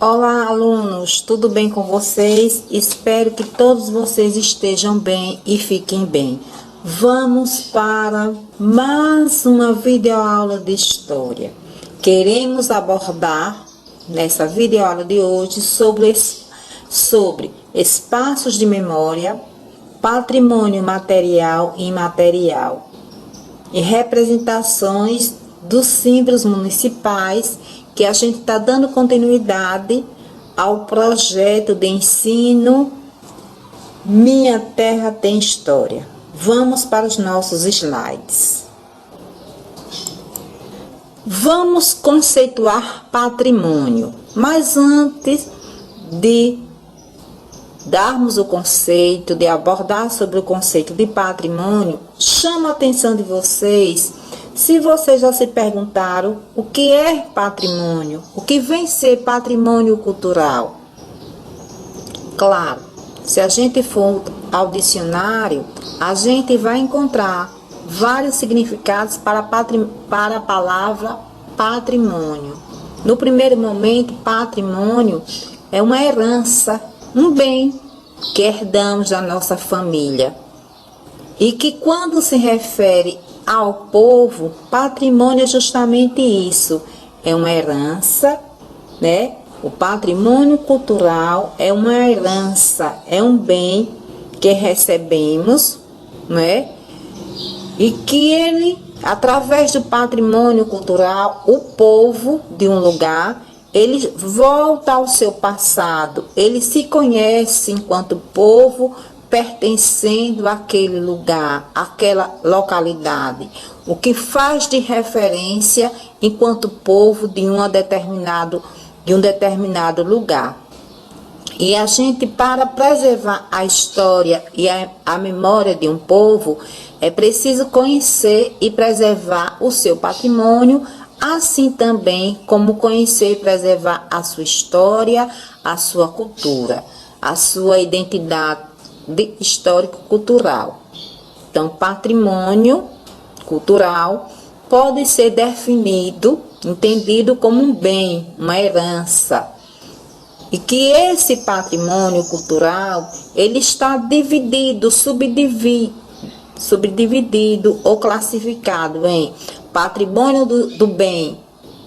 Olá, alunos, tudo bem com vocês? Espero que todos vocês estejam bem e fiquem bem. Vamos para mais uma videoaula de história. Queremos abordar nessa videoaula de hoje sobre espaços de memória, patrimônio material e imaterial e representações dos símbolos municipais, que a gente está dando continuidade ao projeto de ensino Minha Terra Tem História. Vamos para os nossos slides. Vamos conceituar patrimônio, mas antes de darmos o conceito, de abordar sobre o conceito de patrimônio, chama a atenção de vocês. Se vocês já se perguntaram o que é patrimônio, o que vem ser patrimônio cultural? Claro, se a gente for ao dicionário, a gente vai encontrar vários significados para a palavra patrimônio. No primeiro momento, patrimônio é uma herança, um bem que herdamos da nossa família. E que quando se refere ao povo, patrimônio é justamente isso, é uma herança, né? O patrimônio cultural é uma herança, é um bem que recebemos, né? E que ele, através do patrimônio cultural, o povo de um lugar, ele volta ao seu passado, ele se conhece enquanto povo pertencendo àquele lugar, àquela localidade, o que faz de referência enquanto povo de um determinado lugar. E a gente, para preservar a história e a memória de um povo, é preciso conhecer e preservar o seu patrimônio, assim também como conhecer e preservar a sua história, a sua cultura, a sua identidade histórico-cultural. Então, patrimônio cultural pode ser definido, entendido como um bem, uma herança. E que esse patrimônio cultural, ele está dividido, subdividido ou classificado em patrimônio do bem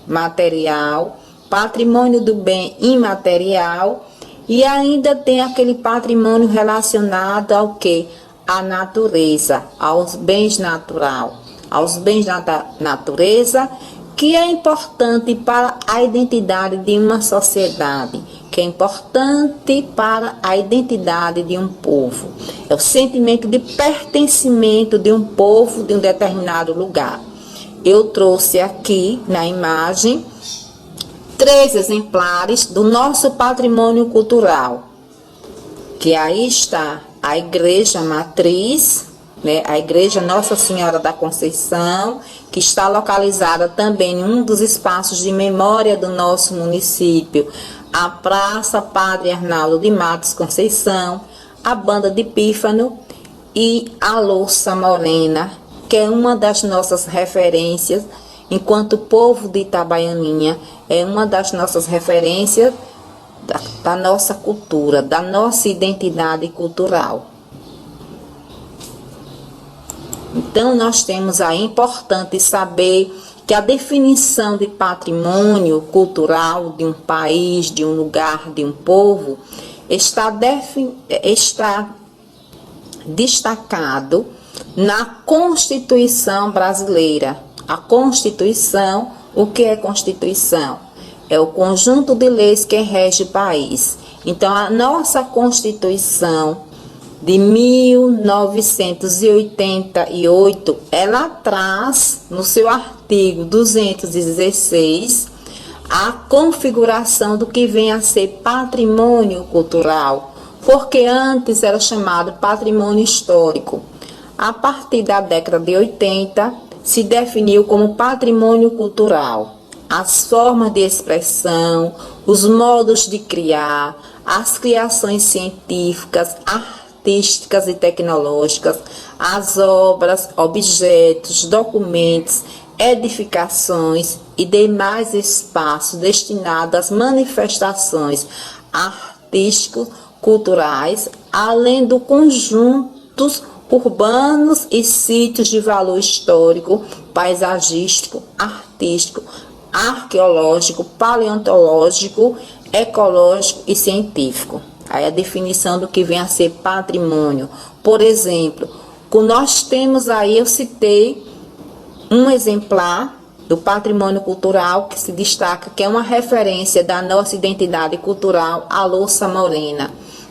material, patrimônio do bem imaterial, e ainda tem aquele patrimônio relacionado ao que? À natureza, aos bens natural, aos bens da natureza, que é importante para a identidade de uma sociedade, que é importante para a identidade de um povo. É o sentimento de pertencimento de um povo de um determinado lugar. Eu trouxe aqui na imagem 3 exemplares do nosso patrimônio cultural, que aí está a Igreja Matriz, né, a Igreja Nossa Senhora da Conceição, que está localizada também em um dos espaços de memória do nosso município, a Praça Padre Arnaldo de Matos Conceição, a Banda de Pífano e a Louça Morena, que é uma das nossas referências. Enquanto povo de Itabaianinha, é uma das nossas referências da nossa cultura, da nossa identidade cultural. Então, nós temos aí importante saber que a definição de patrimônio cultural de um país, de um lugar, de um povo, está destacado na Constituição brasileira. A Constituição, o que é Constituição? É o conjunto de leis que rege o país. Então, a nossa Constituição de 1988, ela traz no seu artigo 216 a configuração do que vem a ser patrimônio cultural, porque antes era chamado patrimônio histórico. A partir da década de 80, se definiu como patrimônio cultural as formas de expressão, os modos de criar, as criações científicas, artísticas e tecnológicas, as obras, objetos, documentos, edificações e demais espaços destinados às manifestações artístico-culturais, além do conjuntos urbanos e sítios de valor histórico, paisagístico, artístico, arqueológico, paleontológico, ecológico e científico. Aí a definição do que vem a ser patrimônio. Por exemplo, nós temos aí, eu citei um exemplar do patrimônio cultural que se destaca, que é uma referência da nossa identidade cultural, a louça morena.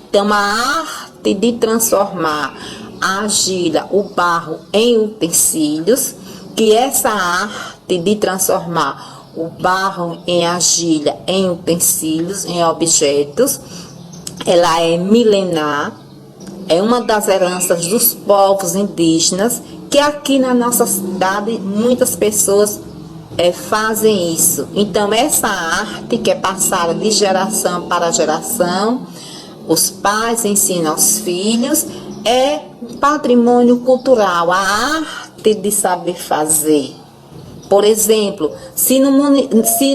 Então, a arte de transformar a argila, o barro em utensílios, que essa arte de transformar o barro em argila em utensílios, em objetos, ela é milenar, é uma das heranças dos povos indígenas, que aqui na nossa cidade muitas pessoas fazem isso. Então, essa arte que é passada de geração para geração, os pais ensinam aos filhos, é um patrimônio cultural, a arte de saber fazer. Por exemplo, se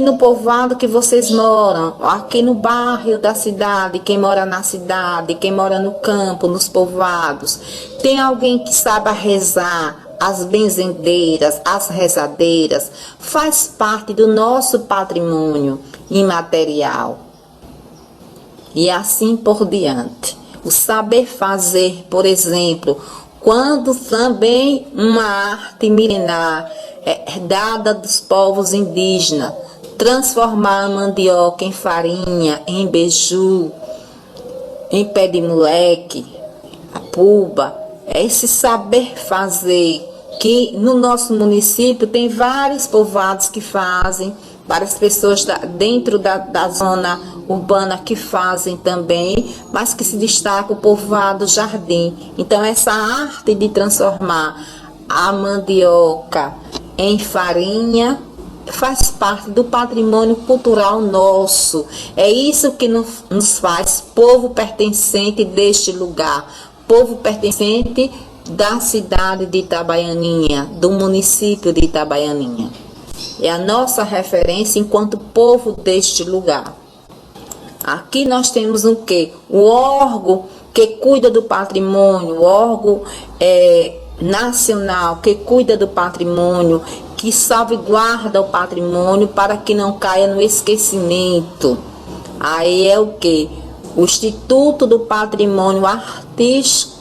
no povoado que vocês moram, aqui no bairro da cidade, quem mora na cidade, quem mora no campo, nos povoados, tem alguém que saiba rezar, as benzendeiras, as rezadeiras, faz parte do nosso patrimônio imaterial. E assim por diante. O saber fazer, por exemplo, quando também uma arte milenar herdada dos povos indígenas, transformar a mandioca em farinha, em beiju, em pé de moleque, a puba, esse saber fazer que no nosso município tem vários povoados que fazem, várias pessoas dentro da zona urbana que fazem também, mas que se destaca o povoado Jardim. Então, essa arte de transformar a mandioca em farinha faz parte do patrimônio cultural nosso. É isso que nos faz povo pertencente deste lugar, povo pertencente da cidade de Itabaianinha, do município de Itabaianinha. É a nossa referência enquanto povo deste lugar. Aqui nós temos o quê? O órgão que cuida do patrimônio, o órgão nacional que cuida do patrimônio, que salvaguarda o patrimônio para que não caia no esquecimento. Aí é o quê? O Instituto do Patrimônio Artístico,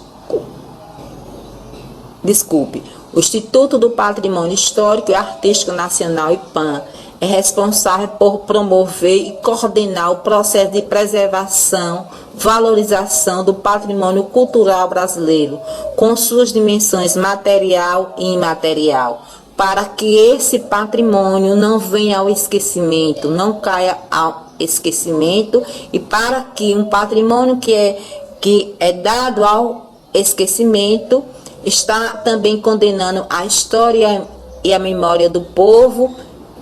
o Instituto do Patrimônio Histórico e Artístico Nacional, IPAN, é responsável por promover e coordenar o processo de preservação, valorização do patrimônio cultural brasileiro, com suas dimensões material e imaterial, para que esse patrimônio não venha ao esquecimento, não caia ao esquecimento, e para que um patrimônio que é dado ao esquecimento está também condenando a história e a memória do povo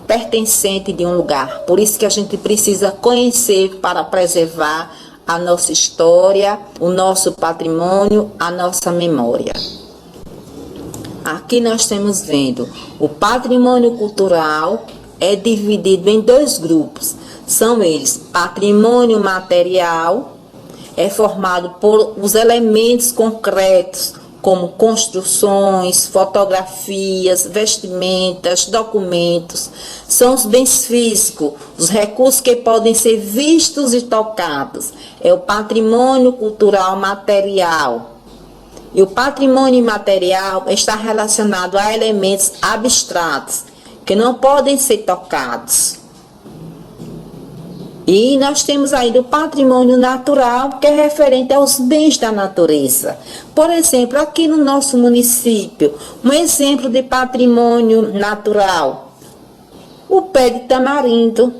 pertencente de um lugar. Por isso que a gente precisa conhecer para preservar a nossa história, o nosso patrimônio, a nossa memória. Aqui nós estamos vendo o patrimônio cultural é dividido em dois grupos. São eles: patrimônio material, é formado por os elementos concretos, como construções, fotografias, vestimentas, documentos. São os bens físicos, os recursos que podem ser vistos e tocados. É o patrimônio cultural material. E o patrimônio imaterial está relacionado a elementos abstratos, que não podem ser tocados. E nós temos aí do patrimônio natural, que é referente aos bens da natureza. Por exemplo, aqui no nosso município, um exemplo de patrimônio natural: o pé de tamarindo,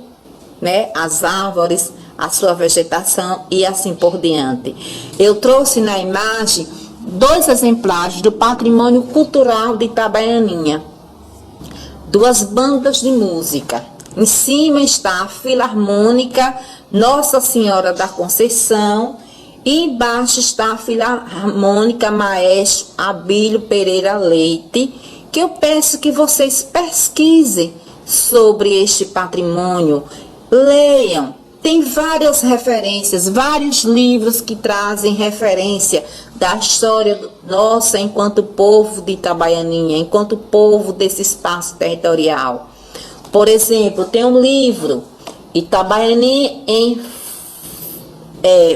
né? As árvores, a sua vegetação e assim por diante. Eu trouxe na imagem 2 exemplares do patrimônio cultural de Itabaianinha, 2 bandas de música. Em cima está a Filarmônica Nossa Senhora da Conceição e embaixo está a Filarmônica Maestro Abílio Pereira Leite, que eu peço que vocês pesquisem sobre este patrimônio, leiam. Tem várias referências, vários livros que trazem referência da história nossa enquanto povo de Itabaianinha, enquanto povo desse espaço territorial. Por exemplo, tem um livro, Itabaianinha em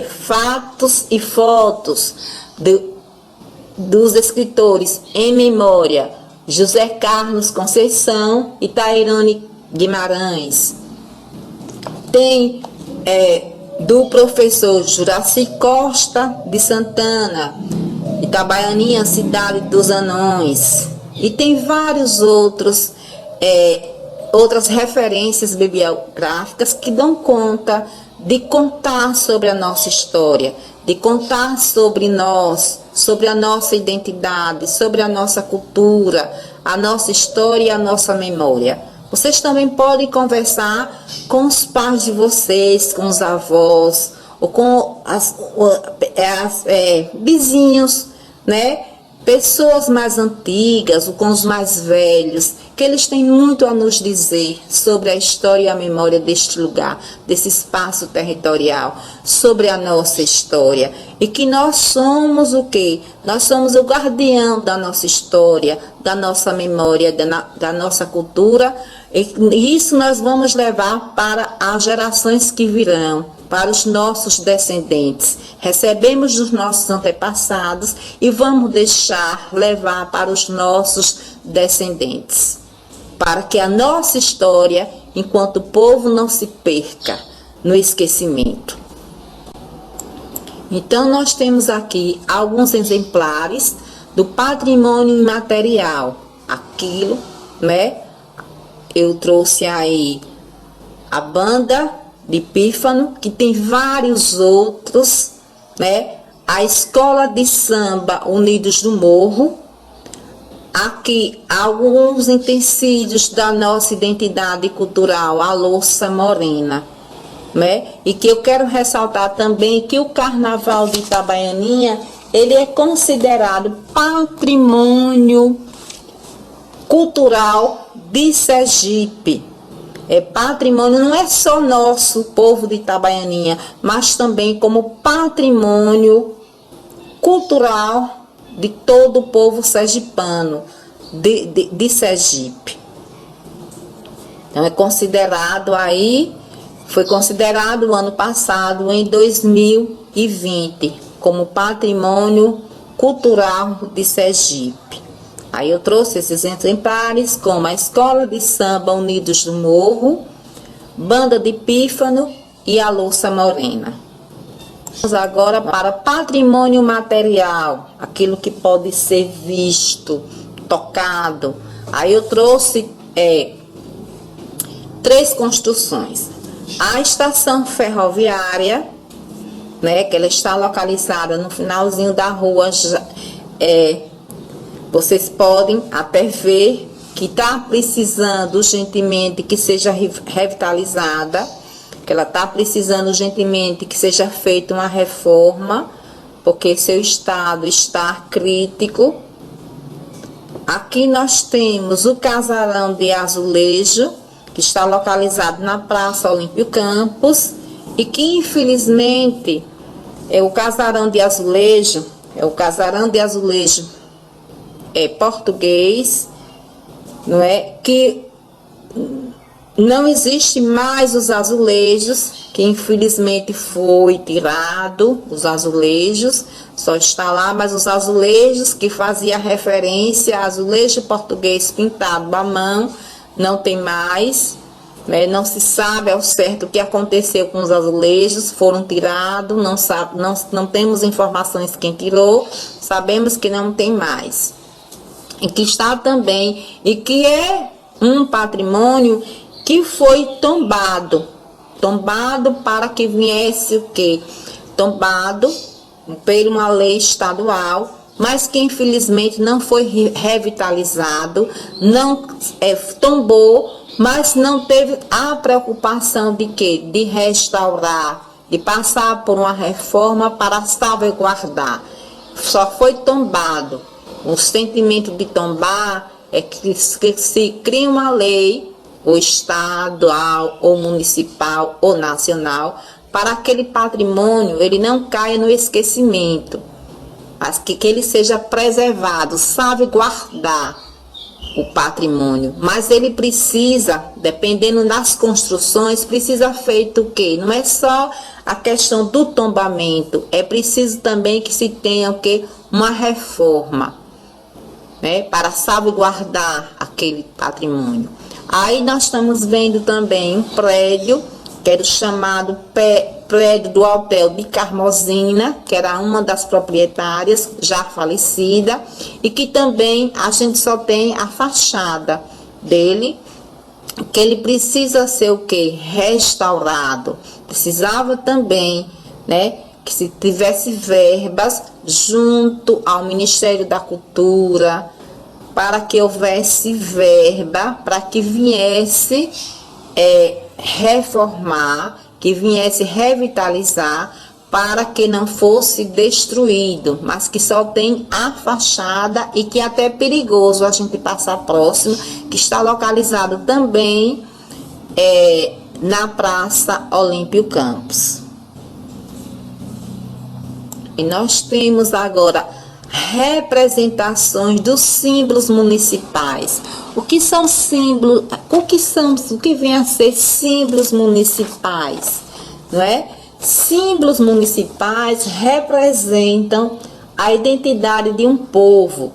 Fatos e Fotos, dos escritores Em Memória, José Carlos Conceição e Tairone Guimarães. Tem do professor Juraci Costa de Santana, Itabaianinha, Cidade dos Anões. E tem vários outras referências bibliográficas que dão conta de contar sobre a nossa história, de contar sobre nós, sobre a nossa identidade, sobre a nossa cultura, a nossa história e a nossa memória. Vocês também podem conversar com os pais de vocês, com os avós, ou com vizinhos, né? Pessoas mais antigas, ou com os mais velhos, que eles têm muito a nos dizer sobre a história e a memória deste lugar, desse espaço territorial, sobre a nossa história. E que nós somos o quê? Nós somos o guardião da nossa história, da nossa memória, da nossa cultura. E isso nós vamos levar para as gerações que virão, para os nossos descendentes. Recebemos dos nossos antepassados e vamos levar para os nossos descendentes, para que a nossa história, enquanto povo, não se perca no esquecimento. Então, nós temos aqui alguns exemplares do patrimônio imaterial. Aquilo, né? Eu trouxe aí a banda de pífano, que tem vários outros, né? A escola de samba Unidos do Morro. Aqui, alguns utensílios da nossa identidade cultural, a louça morena, né? E que eu quero ressaltar também que o Carnaval de Itabaianinha, ele é considerado patrimônio cultural de Sergipe. É patrimônio, não é só nosso povo de Itabaianinha, mas também como patrimônio cultural de todo o povo sergipano, de Sergipe. Então é considerado aí, foi considerado o ano passado, em 2020, como patrimônio cultural de Sergipe. Aí eu trouxe esses exemplares, como a Escola de Samba Unidos do Morro, Banda de Pífano e a Louça Morena. Vamos agora para patrimônio material, aquilo que pode ser visto, tocado. Aí eu trouxe 3 construções. A estação ferroviária, né, que ela está localizada no finalzinho da rua, vocês podem até ver que está precisando urgentemente que seja revitalizada, que ela está precisando urgentemente que seja feita uma reforma, porque seu estado está crítico. Aqui nós temos o casarão de azulejo, que está localizado na Praça Olímpio Campos, e que infelizmente o casarão de azulejo português, não é? Que não existe mais os azulejos, que infelizmente foi tirado, os azulejos, só está lá, mas os azulejos que fazia referência a azulejo português pintado à mão, não tem mais, né? Não se sabe ao certo o que aconteceu com os azulejos, foram tirados, não temos informações quem tirou, sabemos que não tem mais. E que está também, e que é um patrimônio que foi tombado para que viesse o quê? Tombado por uma lei estadual, mas que infelizmente não foi revitalizado, não tombou, mas não teve a preocupação de quê? De restaurar, de passar por uma reforma para salvaguardar. Só foi tombado. O sentimento de tombar é que se cria uma lei, ou estadual, ou municipal, ou nacional, para aquele patrimônio ele não caia no esquecimento, mas que ele seja preservado, sabe guardar o patrimônio. Mas ele precisa, dependendo das construções, precisa feito o quê? Não é só a questão do tombamento, é preciso também que se tenha o quê? Uma reforma, né? Para salvaguardar aquele patrimônio. Aí nós estamos vendo também um prédio, que era o chamado prédio do Hotel de Carmozina, que era uma das proprietárias, já falecida, e que também a gente só tem a fachada dele, que ele precisa ser o quê? Restaurado. Precisava também, né, que se tivesse verbas junto ao Ministério da Cultura, para que houvesse verba, para que viesse reformar, que viesse revitalizar, para que não fosse destruído, mas que só tem a fachada e que até é perigoso a gente passar próximo, que está localizado também na Praça Olímpio Campos. E nós temos agora representações dos símbolos municipais. O que são símbolos? O que vem a ser símbolos municipais? Não é? Símbolos municipais representam a identidade de um povo,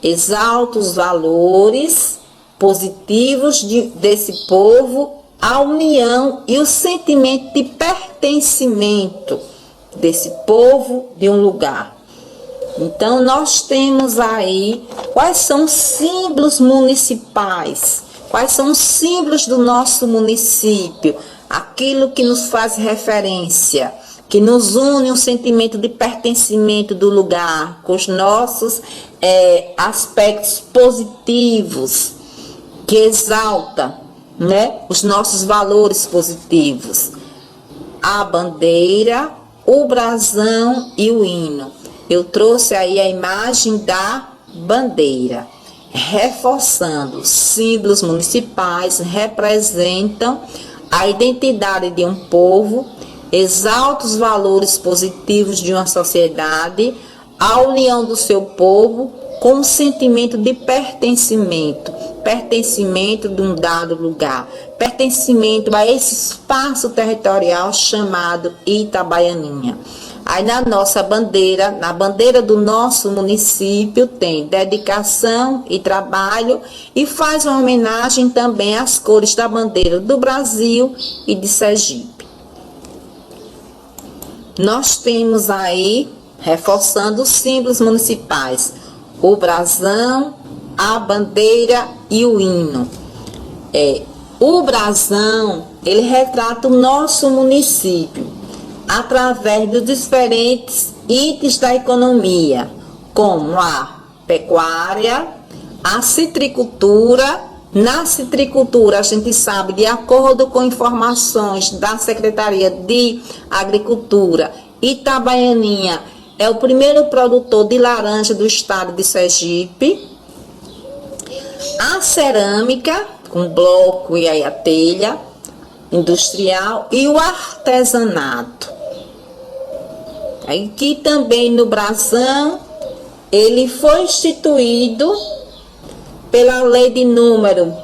exaltam os valores positivos desse povo, a união e o sentimento de pertencimento desse povo de um lugar. Então, nós temos aí quais são os símbolos municipais, quais são os símbolos do nosso município, aquilo que nos faz referência, que nos une um sentimento de pertencimento do lugar, com os nossos aspectos positivos, que exalta, né, os nossos valores positivos. A bandeira, o brasão e o hino. Eu trouxe aí a imagem da bandeira, reforçando, símbolos municipais representam a identidade de um povo, exalta os valores positivos de uma sociedade, a união do seu povo com um sentimento de pertencimento de um dado lugar, pertencimento a esse espaço territorial chamado Itabaianinha. Aí na nossa bandeira, na bandeira do nosso município, tem dedicação e trabalho e faz uma homenagem também às cores da bandeira do Brasil e de Sergipe. Nós temos aí, reforçando os símbolos municipais, o brasão, a bandeira e o hino. O brasão, ele retrata o nosso município, através dos diferentes itens da economia, como a pecuária, a citricultura. Na citricultura, a gente sabe, de acordo com informações da Secretaria de Agricultura, Itabaianinha é o primeiro produtor de laranja do estado de Sergipe. A cerâmica, com bloco e aí a telha industrial, e o artesanato. Aqui também no brasão, ele foi instituído pela lei de número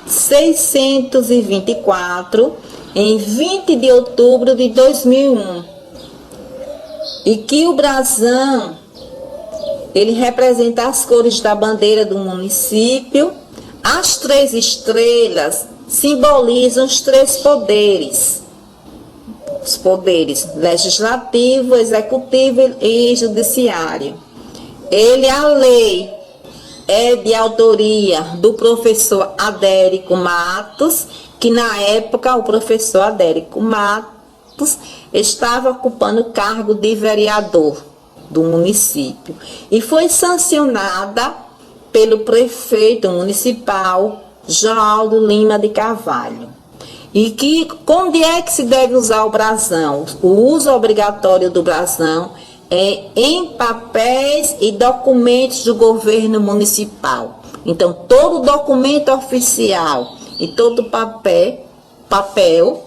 624, em 20 de outubro de 2001. E que o brasão, ele representa as cores da bandeira do município. As 3 estrelas simbolizam os 3 poderes. Os poderes legislativo, executivo e judiciário. A lei é de autoria do professor Adérico Matos, que na época o professor Adérico Matos estava ocupando o cargo de vereador do município. E foi sancionada pelo prefeito municipal, Joaldo Lima de Carvalho. E que, onde é que se deve usar o brasão? O uso obrigatório do brasão é em papéis e documentos do governo municipal. Então, todo documento oficial e todo papel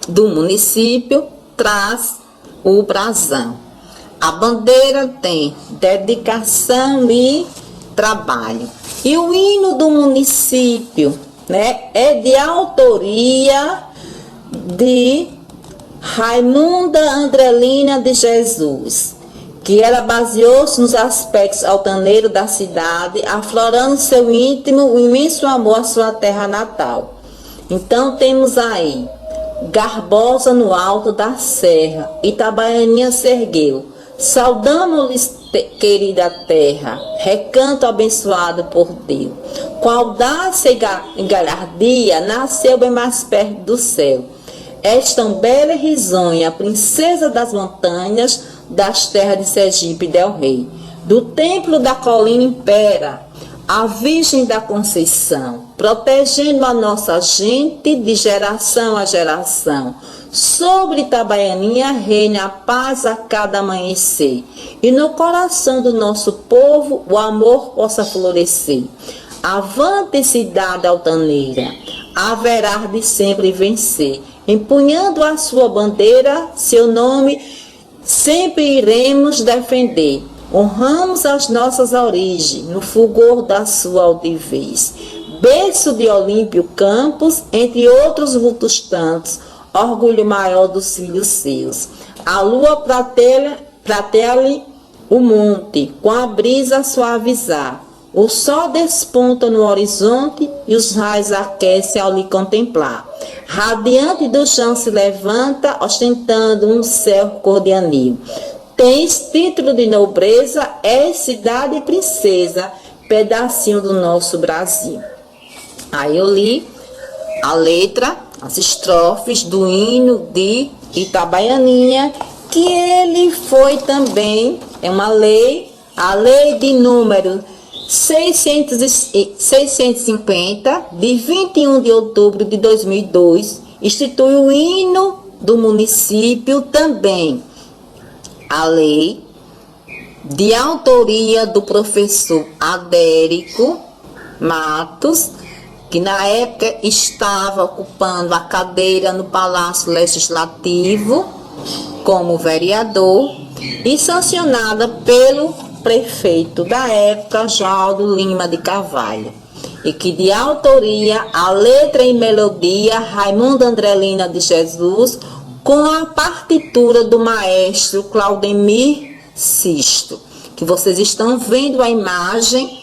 do município traz o brasão. A bandeira tem dedicação e trabalho. E o hino do município, né, é de autoria de Raimunda Andrelina de Jesus, que ela baseou-se nos aspectos altaneiros da cidade, aflorando seu íntimo o imenso amor à sua terra natal. Então temos aí: Garbosa no alto da serra, Itabaianinha se ergueu, saudamos-lhes querida terra, recanto abençoado por Deus. Com audácia e galhardia, nasceu bem mais perto do céu. És tão bela e risonha, princesa das montanhas, das terras de Sergipe e Del Rey. Do templo da colina impera a Virgem da Conceição, protegendo a nossa gente de geração a geração. Sobre Itabaianinha reina a paz a cada amanhecer, e no coração do nosso povo o amor possa florescer. Avante, cidade altaneira, haverá de sempre vencer. Empunhando a sua bandeira, seu nome sempre iremos defender. Honramos as nossas origens, no fulgor da sua altivez. Berço de Olímpio Campos, entre outros vultos tantos, orgulho maior dos filhos seus. A lua prateia-lhe o monte, com a brisa suavizar. O sol desponta no horizonte e os raios aquecem ao lhe contemplar. Radiante do chão se levanta, ostentando um céu cor de anil. Tens título de nobreza, és cidade e princesa, pedacinho do nosso Brasil. Aí eu li a letra, as estrofes do hino de Itabaianinha, que ele foi também, é uma lei, a lei de número 650, de 21 de outubro de 2002, institui o hino do município também. A lei, de autoria do professor Adérico Matos, que na época estava ocupando a cadeira no Palácio Legislativo como vereador, e sancionada pelo prefeito da época, Jaldo Lima de Carvalho, e que de autoria a letra e melodia Raimunda Andrelina de Jesus, com a partitura do maestro Claudemir Sisto, que vocês estão vendo a imagem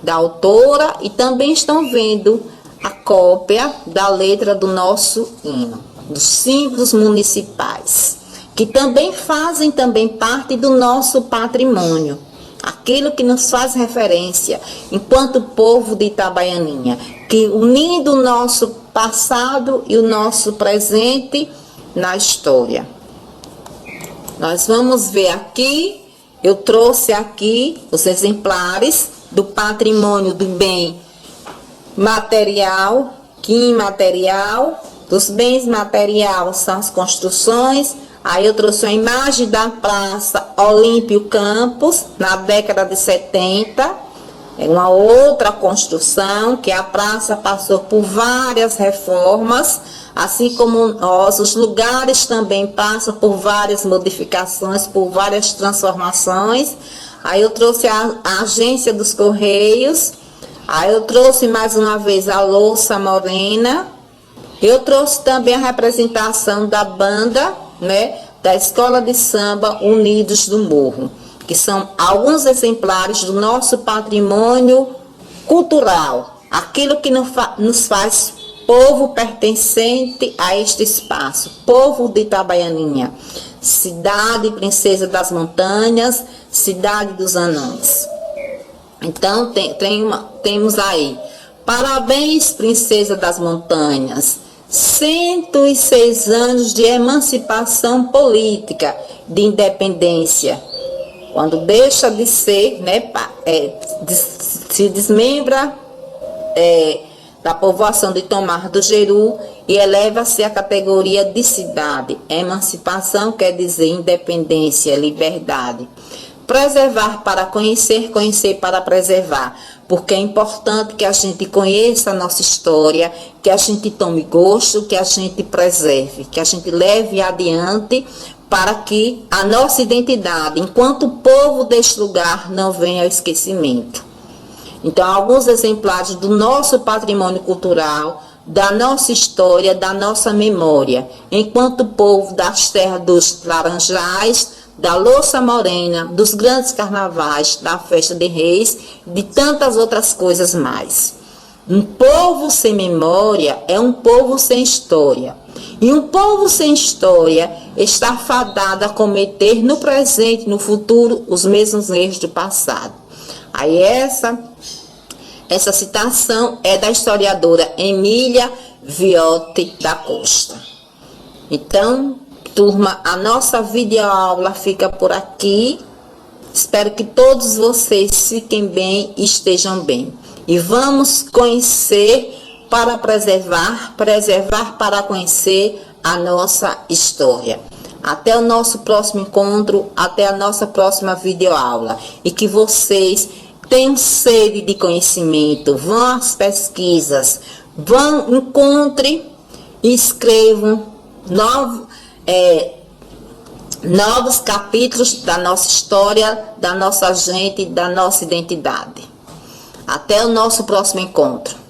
da autora e também estão vendo a cópia da letra do nosso hino, dos símbolos municipais, que também fazem parte do nosso patrimônio, aquilo que nos faz referência enquanto povo de Itabaianinha, que unindo o nosso passado e o nosso presente na história. Nós vamos ver aqui, eu trouxe aqui os exemplares do patrimônio do bem material, que imaterial. Dos bens materiais são as construções. Aí eu trouxe uma imagem da Praça Olímpio Campos, na década de 70. É uma outra construção, que a praça passou por várias reformas, assim como nós, os lugares também passam por várias modificações, por várias transformações. Aí eu trouxe a agência dos Correios. Aí eu trouxe mais uma vez a louça morena. Eu trouxe também a representação da banda, né, da Escola de Samba Unidos do Morro, que são alguns exemplares do nosso patrimônio cultural, aquilo que nos faz povo pertencente a este espaço, povo de Itabaianinha, cidade princesa das montanhas, cidade dos anões. Então temos aí: parabéns, princesa das montanhas, 106 anos de emancipação política, de independência, quando deixa de ser, né, se desmembra da povoação de Tomar do Jeru e eleva-se à categoria de cidade. Emancipação quer dizer independência, liberdade. Preservar para conhecer, conhecer para preservar. Porque é importante que a gente conheça a nossa história, que a gente tome gosto, que a gente preserve, que a gente leve adiante para que a nossa identidade, enquanto povo deste lugar, não venha ao esquecimento. Então, alguns exemplares do nosso patrimônio cultural, da nossa história, da nossa memória, enquanto povo das terras dos Laranjais, da Louça Morena, dos grandes carnavais, da festa de reis, de tantas outras coisas mais. Um povo sem memória é um povo sem história. E um povo sem história está fadado a cometer no presente e no futuro os mesmos erros do passado. Aí essa citação é da historiadora Emília Viotti da Costa. Então, turma, a nossa videoaula fica por aqui. Espero que todos vocês fiquem bem e estejam bem. E vamos conhecer para preservar, preservar para conhecer a nossa história. Até o nosso próximo encontro, até a nossa próxima videoaula. E que vocês tenham sede de conhecimento, vão às pesquisas, vão, encontrem e escrevam novos capítulos da nossa história, da nossa gente, da nossa identidade. Até o nosso próximo encontro.